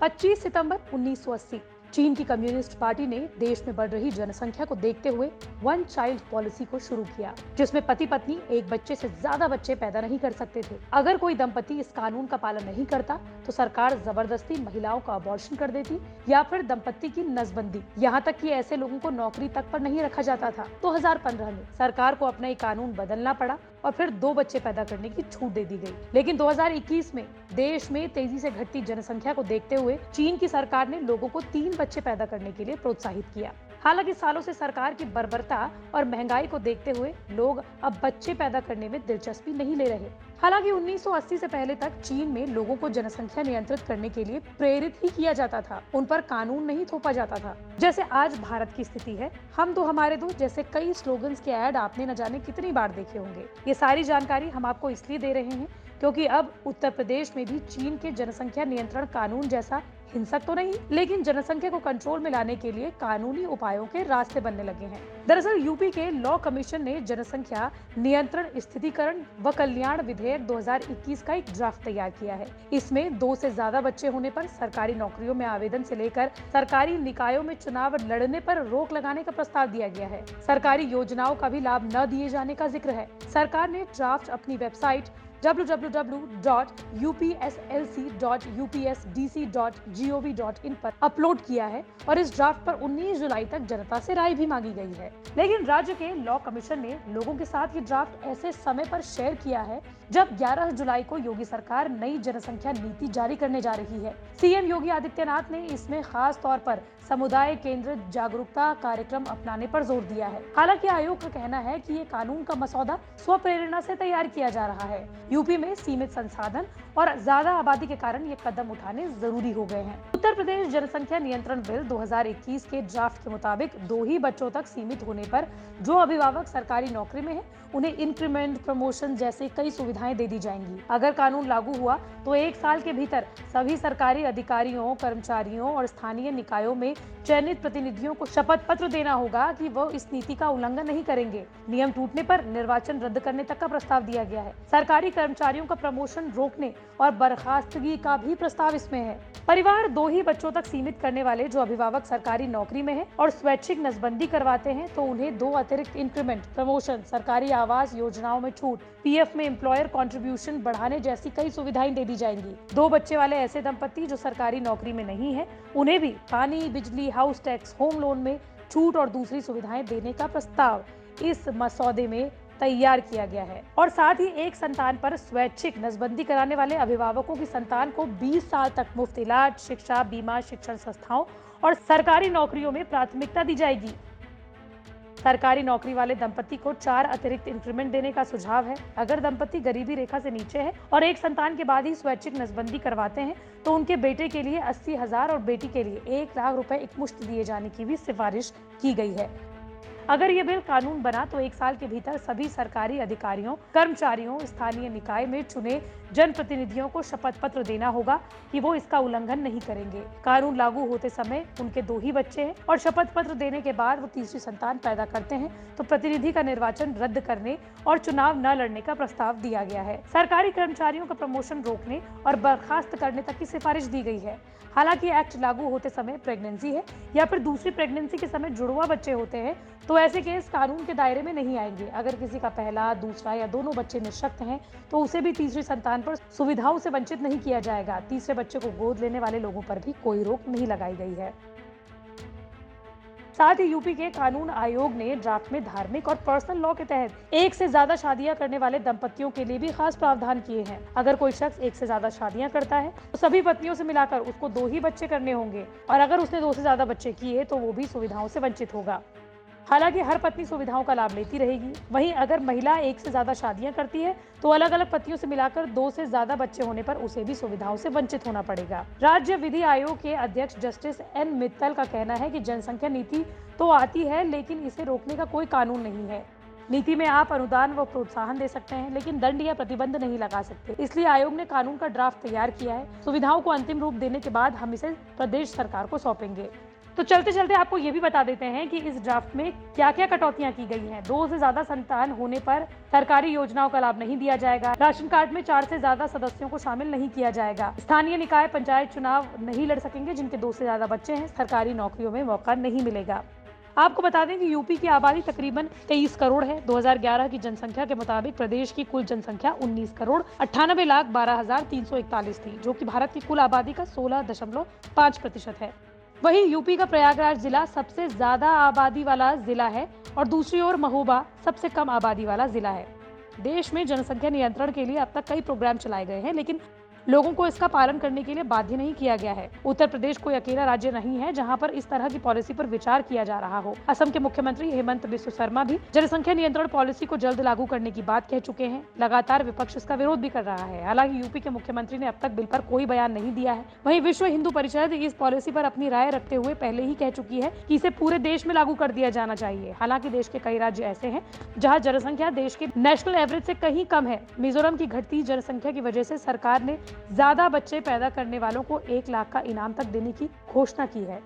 25 सितंबर 1980 चीन की communist party ने देश में बढ़ रही जनसंख्या को देखते हुए वन चाइल्ड पॉलिसी को शुरू किया, जिसमें पति पत्नी एक बच्चे से ज्यादा बच्चे पैदा नहीं कर सकते थे। अगर कोई दंपति इस कानून का पालन नहीं करता तो सरकार जबरदस्ती महिलाओं का अबॉर्शन कर देती या फिर दंपति की नसबंदी, यहाँ तक कि ऐसे लोगों को नौकरी तक पर नहीं रखा जाता था। 2015 में सरकार को अपना ये कानून बदलना पड़ा और फिर 2 बच्चे पैदा करने की छूट दे दी गई। लेकिन 2021 में देश में तेजी से घटती जनसंख्या को देखते हुए चीन की सरकार ने लोगों को 3 बच्चे पैदा करने के लिए प्रोत्साहित किया। हालांकि सालों से सरकार की बर्बरता और महंगाई को देखते हुए लोग अब बच्चे पैदा करने में दिलचस्पी नहीं ले रहे। हालांकि 1980 से पहले तक चीन में लोगों को जनसंख्या नियंत्रित करने के लिए प्रेरित ही किया जाता था, उन पर कानून नहीं थोपा जाता था। जैसे आज भारत की स्थिति है, हम दो हमारे दो जैसे कई स्लोगन्स के ऐड आपने न जाने कितनी बार देखे होंगे। ये सारी जानकारी हम आपको इसलिए दे रहे हैं क्योंकि अब उत्तर प्रदेश में भी चीन के जनसंख्या नियंत्रण कानून जैसा हिंसक तो नहीं, लेकिन जनसंख्या को कंट्रोल में लाने के लिए कानूनी उपायों के रास्ते बनने लगे हैं। दरअसल यूपी के लॉ कमीशन ने जनसंख्या नियंत्रण, स्थिरीकरण व कल्याण विधेयक 2021 का एक ड्राफ्ट तैयार किया है। इसमें 2 से ज्यादा बच्चे होने पर सरकारी नौकरियों में आवेदन से लेकर सरकारी निकायों में चुनाव लड़ने पर रोक लगाने का प्रस्ताव दिया गया है। सरकारी योजनाओं का भी लाभ न दिए जाने का जिक्र है। सरकार ने ड्राफ्ट अपनी वेबसाइट www.upsLC.upsdc.gov.in पर अपलोड किया है और इस ड्राफ्ट पर 19 जुलाई तक जनता से राय भी मांगी गई है। लेकिन राज्य के लॉ कमीशन ने लोगों के साथ ये ड्राफ्ट ऐसे समय पर शेयर किया है जब 11 जुलाई को योगी सरकार नई जनसंख्या नीति जारी करने जा रही है। सीएम योगी आदित्यनाथ ने इसमें खास तौर पर समुदाय केंद्रित जागरूकता कार्यक्रम अपनाने पर जोर दिया है। हालांकि आयोग का कहना है कि ये कानून का मसौदा स्वप्रेरणा से तैयार किया जा रहा है। यूपी में सीमित संसाधन और ज्यादा आबादी के कारण ये कदम उठाने जरूरी हो गए हैं। उत्तर प्रदेश जनसंख्या नियंत्रण बिल 2021 के ड्राफ्ट के मुताबिक 2 ही बच्चों तक सीमित होने पर जो अभिभावक सरकारी नौकरी में है उन्हें इंक्रीमेंट, प्रमोशन जैसे कई सुविधाएं दे दी जाएंगी। अगर कानून लागू हुआ तो 1 साल के भीतर सभी सरकारी अधिकारियों, कर्मचारियों और स्थानीय निकायों में चयनित प्रतिनिधियों को शपथ पत्र देना होगा कि वो इस नीति का उल्लंघन नहीं करेंगे। नियम टूटने पर निर्वाचन रद्द करने तक का प्रस्ताव दिया गया है। सरकारी कर्मचारियों का प्रमोशन रोकने और बर्खास्तगी का भी प्रस्ताव इसमें है। परिवार 2 ही बच्चों तक सीमित करने वाले जो अभिभावक सरकारी नौकरी में हैं और स्वैच्छिक नसबंदी करवाते हैं तो उन्हें 2 अतिरिक्त इंक्रीमेंट, प्रमोशन, सरकारी आवास योजनाओं में छूट, पीएफ में एम्प्लॉयर कंट्रीब्यूशन बढ़ाने जैसी कई सुविधाएं दे दी जाएंगी। 2 बच्चे वाले ऐसे दंपति जो सरकारी नौकरी में नहीं है उन्हें भी पानी, बिजली, हाउस टैक्स, होम लोन में छूट और दूसरी सुविधाएं देने का प्रस्ताव इस मसौदे में तैयार किया गया है। और साथ ही एक संतान पर स्वैच्छिक नसबंदी कराने वाले अभिभावकों की संतान को 20 साल तक मुफ्त इलाज, शिक्षा, बीमा, शिक्षण संस्थाओं और सरकारी नौकरियों में प्राथमिकता दी जाएगी। सरकारी नौकरी वाले दंपति को 4 अतिरिक्त इंक्रीमेंट देने का सुझाव है। अगर दंपति गरीबी रेखा से नीचे है और एक संतान के बाद ही स्वैच्छिक नसबंदी करवाते हैं तो उनके बेटे के लिए 80,000 और बेटी के लिए 1 लाख रुपए एकमुश्त दिए जाने की भी सिफारिश की गई है। अगर ये बिल कानून बना तो 1 साल के भीतर सभी सरकारी अधिकारियों, कर्मचारियों, स्थानीय निकाय में चुने जनप्रतिनिधियों को शपथ पत्र देना होगा कि वो इसका उल्लंघन नहीं करेंगे। कानून लागू होते समय उनके 2 ही बच्चे हैं और शपथ पत्र देने के बाद वो तीसरी संतान पैदा करते हैं तो प्रतिनिधि का निर्वाचन रद्द करने और चुनाव न लड़ने का प्रस्ताव दिया गया है। सरकारी कर्मचारियों का प्रमोशन रोकने और बर्खास्त करने तक की सिफारिश दी गई है। हालांकि एक्ट लागू होते समय प्रेगनेंसी है या फिर दूसरी प्रेगनेंसी के समय जुड़वा बच्चे होते हैं तो ऐसे केस कानून के दायरे में नहीं आएंगे। अगर किसी का पहला, दूसरा या दोनों बच्चे निःशक्त हैं तो उसे भी तीसरी संतान पर सुविधाओं से वंचित नहीं किया जाएगा। तीसरे बच्चे को गोद लेने वाले लोगों पर भी कोई रोक नहीं लगाई गई है। साथ ही यूपी के कानून आयोग ने ड्राफ्ट में धार्मिक और पर्सनल लॉ के तहत 1 से ज्यादा शादियां करने वाले दंपतियों के लिए भी खास प्रावधान किए हैं। अगर कोई शख्स 1 से ज्यादा शादियां करता है तो सभी पत्नियों से मिलाकर उसको 2 ही बच्चे करने होंगे और अगर उसने 2 से ज्यादा बच्चे किए तो वो भी सुविधाओं से वंचित होगा। हालांकि हर पत्नी सुविधाओं का लाभ लेती रहेगी। वहीं अगर महिला 1 से ज्यादा शादियां करती है तो अलग अलग पतियों से मिलाकर 2 से ज्यादा बच्चे होने पर उसे भी सुविधाओं से वंचित होना पड़ेगा। राज्य विधि आयोग के अध्यक्ष जस्टिस एन मित्तल का कहना है कि जनसंख्या नीति तो आती है लेकिन इसे रोकने का कोई कानून नहीं है। नीति में आप अनुदान व प्रोत्साहन दे सकते हैं लेकिन दंड या प्रतिबंध नहीं लगा सकते। इसलिए आयोग ने कानून का ड्राफ्ट तैयार किया है। सुविधाओं को अंतिम रूप देने के बाद हम इसे प्रदेश सरकार को सौंपेंगे। तो चलते चलते आपको ये भी बता देते हैं कि इस ड्राफ्ट में क्या क्या कटौतियां की गई हैं। 2 से ज्यादा संतान होने पर सरकारी योजनाओं का लाभ नहीं दिया जाएगा। राशन कार्ड में 4 से ज्यादा सदस्यों को शामिल नहीं किया जाएगा। स्थानीय निकाय पंचायत चुनाव नहीं लड़ सकेंगे जिनके 2 से ज्यादा बच्चे हैं। सरकारी नौकरियों में मौका नहीं मिलेगा। आपको बता दें कि यूपी की आबादी तकरीबन 23 करोड़ है। 2011 की जनसंख्या के मुताबिक प्रदेश की कुल जनसंख्या 19 करोड़ 98,12,341 थी, जो कि भारत की कुल आबादी का 16.5% है। वहीं यूपी का प्रयागराज जिला सबसे ज्यादा आबादी वाला जिला है और दूसरी ओर महोबा सबसे कम आबादी वाला जिला है। देश में जनसंख्या नियंत्रण के लिए अब तक कई प्रोग्राम चलाए गए हैं, लेकिन लोगों को इसका पालन करने के लिए बाध्य नहीं किया गया है। उत्तर प्रदेश कोई अकेला राज्य नहीं है जहां पर इस तरह की पॉलिसी पर विचार किया जा रहा हो। असम के मुख्यमंत्री हेमंत बिस्व शर्मा भी जनसंख्या नियंत्रण पॉलिसी को जल्द लागू करने की बात कह चुके हैं। लगातार विपक्ष इसका विरोध भी कर रहा है। हालांकि यूपी के मुख्यमंत्री ने अब तक बिल पर कोई बयान नहीं दिया है। वहीं विश्व हिंदू परिषद इस पॉलिसी पर अपनी राय रखते हुए पहले ही कह चुकी है कि इसे पूरे देश में लागू कर दिया जाना चाहिए। हालांकि देश के कई राज्य ऐसे हैं जहाँ जनसंख्या देश के नेशनल एवरेज से कहीं कम है। मिजोरम की घटती जनसंख्या की वजह से सरकार ने ज्यादा बच्चे पैदा करने वालों को 1 लाख का इनाम तक देने की घोषणा की है।